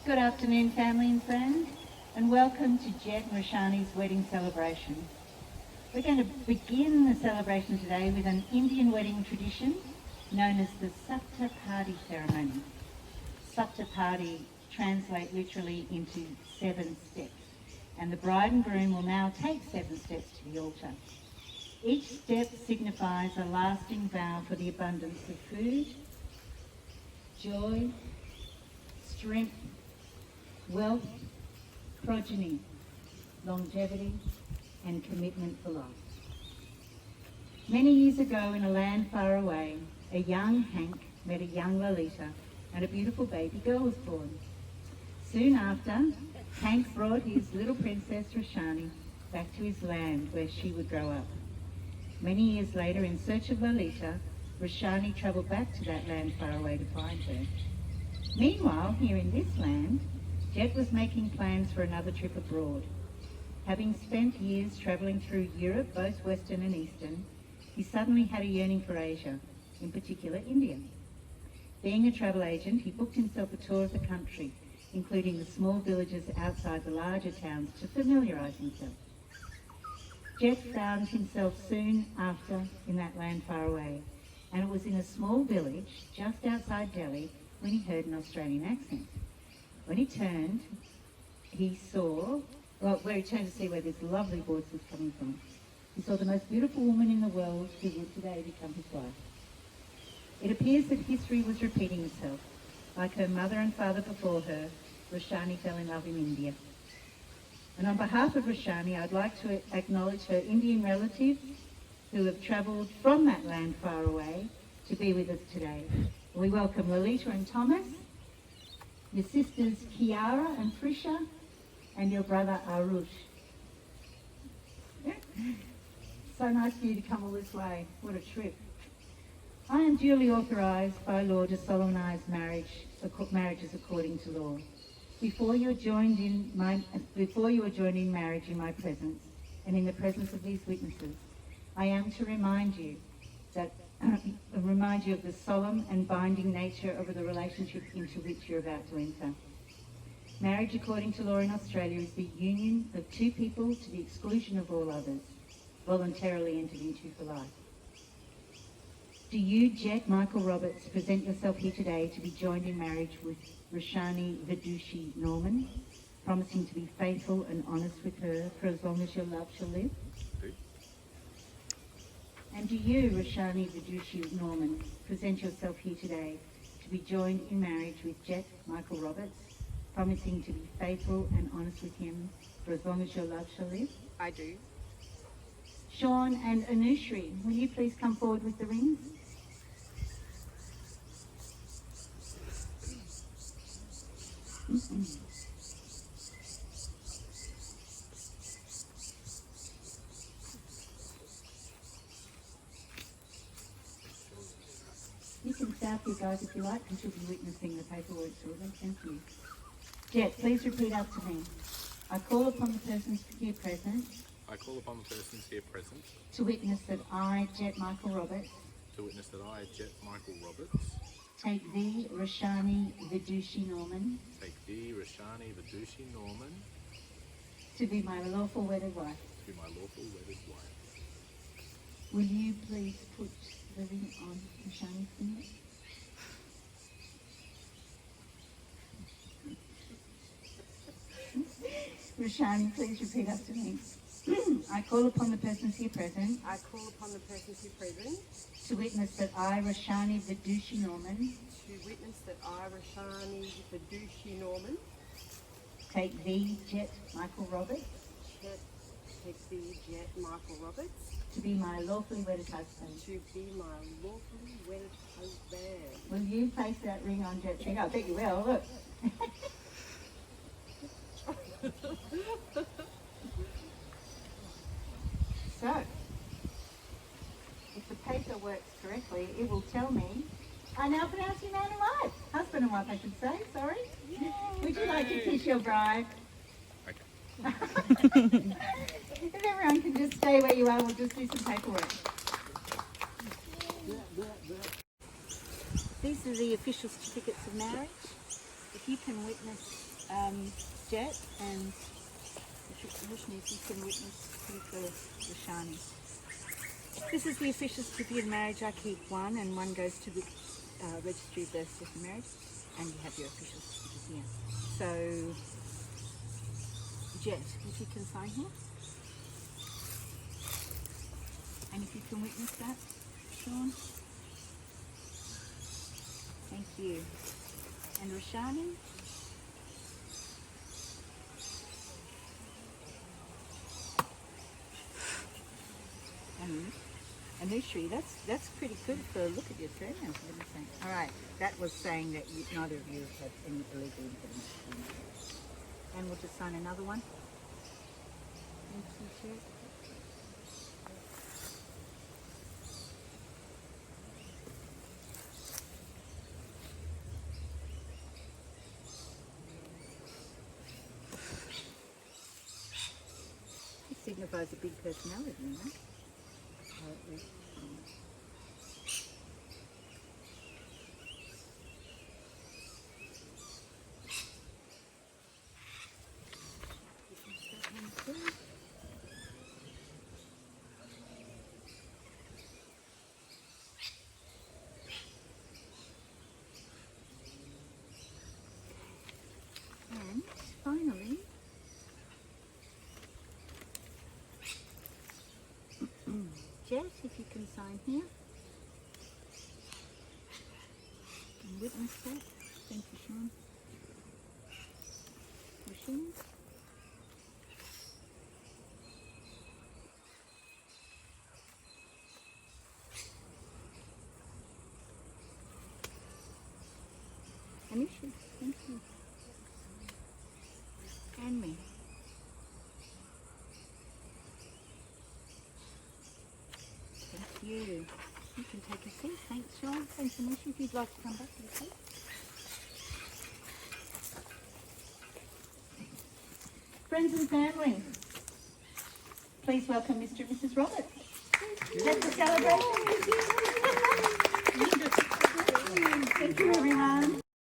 Good afternoon, family and friends, and welcome to Jett and Roshani's wedding celebration. We're going to begin the celebration today with an Indian wedding tradition known as the Saptapadi ceremony. Saptapadi translate literally into 7 steps, and the bride and groom will now take 7 steps to the altar. Each step signifies a lasting vow for the abundance of food, joy, strength, wealth, progeny, longevity, and commitment for life. Many years ago in a land far away, a young Hank met a young Lolita and a beautiful baby girl was born. Soon after, Hank brought his little princess Roshani back to his land where she would grow up. Many years later, in search of Lolita, Roshani travelled back to that land far away to find her. Meanwhile, here in this land, Jett was making plans for another trip abroad. Having spent years travelling through Europe, both Western and Eastern, he suddenly had a yearning for Asia, in particular India. Being a travel agent, he booked himself a tour of the country, including the small villages outside the larger towns, to familiarise himself. Jett found himself soon after in that land far away, and it was in a small village just outside Delhi when he heard an Australian accent. When he turned, he saw, where he turned to see where this lovely voice was coming from, he saw the most beautiful woman in the world who would today become his wife. It appears that history was repeating itself. Like her mother and father before her, Roshani fell in love in India. And on behalf of Roshani, I'd like to acknowledge her Indian relatives who have travelled from that land far away to be with us today. We welcome Lolita and Thomas, your sisters Kiara and Trisha, and your brother Arush. So nice for you to come all this way. What a trip. I am duly authorised by law to solemnise marriages according to law. Before you are joined in marriage in my presence and in the presence of these witnesses, I am to remind you of the solemn and binding nature of the relationship into which you're about to enter. Marriage according to law in Australia is the union of two people to the exclusion of all others, voluntarily entered into for life. Do you, Jett Michael Roberts, present yourself here today to be joined in marriage with Roshani Vidushi Norman, promising to be faithful and honest with her for as long as your love shall live? And do you, Roshani Vidushi Norman, present yourself here today to be joined in marriage with Jett Michael Roberts, promising to be faithful and honest with him for as long as your love shall live? I do. Sean and Anushri, will you please come forward with the rings? You can stay up here, guys, if you like, because you'll be witnessing the paperwork shortly. Thank you. Jett, please repeat after me. I call upon the persons here present. I call upon the persons here present. To witness that I, Jett Michael Roberts. To witness that I, Jett Michael Roberts. Take thee, Roshani Vidushi Norman. Take thee, Roshani Vidushi Norman. To be my lawful wedded wife. To be my lawful wedded wife. Will you please put the ring on Roshani's finger? Roshani, please repeat after me. I call upon the persons here present. I call upon the persons here present. To witness that I, Roshani Vidushi Norman. To witness that I, Roshani Vidushi Norman. Take thee, Jett Michael Roberts. Take thee, Jett Michael Roberts. To be my lawfully wedded husband. To be my lawfully wedded husband. Will you place that ring on Jett's finger? I bet you will, look. So, if the paper works correctly, it will tell me I now pronounce you man and wife. Husband and wife, I should say, sorry. Yay. Would you like to kiss your bride? Okay. If everyone can just stay where you are, we'll just do some paperwork. These are the official certificates of marriage. If you can witness Jett and Roshani, if you can witness here for Roshani. This is the official certificate of marriage. I keep one, and one goes to the registry of birth, certificate of marriage, and you have your official certificate here. So, Jett, if you can sign here, and if you can witness that, Sean. Thank you. And Roshani. And Nushri, that's pretty good for a look at your surnames. All right, that was saying that neither of you have any illegal impediments. And we'll just sign another one. Thank you, Chair. It signifies a big personality, you know? And finally, Jett, if you can sign here and witness that. Thank you, Sean. Roshani. Anisha, thank you. And me. Thank you. You can take a seat. Thanks, Sean. Thanks, Anisha. If you'd like to come back to the seat. Friends and family, please welcome Mr. and Mrs. Roberts. That's the celebration. Thank you, everyone.